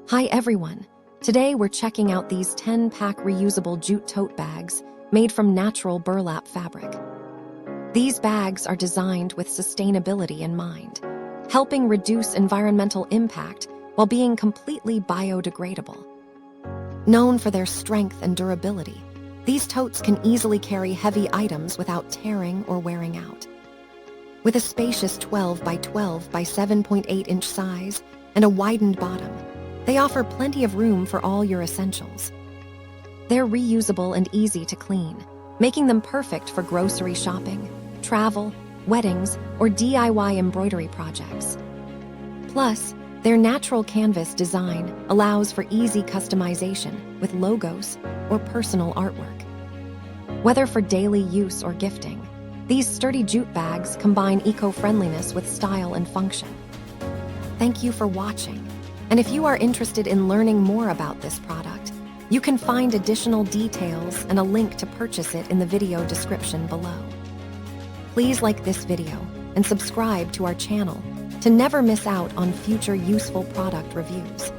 Hi everyone! Today we're checking out these 10-pack reusable jute tote bags made from natural burlap fabric. These bags are designed with sustainability in mind, helping reduce environmental impact while being completely biodegradable. Known for their strength and durability, these totes can easily carry heavy items without tearing or wearing out. With a spacious 12 by 12 by 7.8 inch size and a widened bottom, they offer plenty of room for all your essentials. They're reusable and easy to clean, making them perfect for grocery shopping, travel, weddings, or DIY embroidery projects. Plus, their natural canvas design allows for easy customization with logos or personal artwork. Whether for daily use or gifting, these sturdy jute bags combine eco-friendliness with style and function. Thank you for watching. And if you are interested in learning more about this product, you can find additional details and a link to purchase it in the video description below. Please like this video and subscribe to our channel to never miss out on future useful product reviews.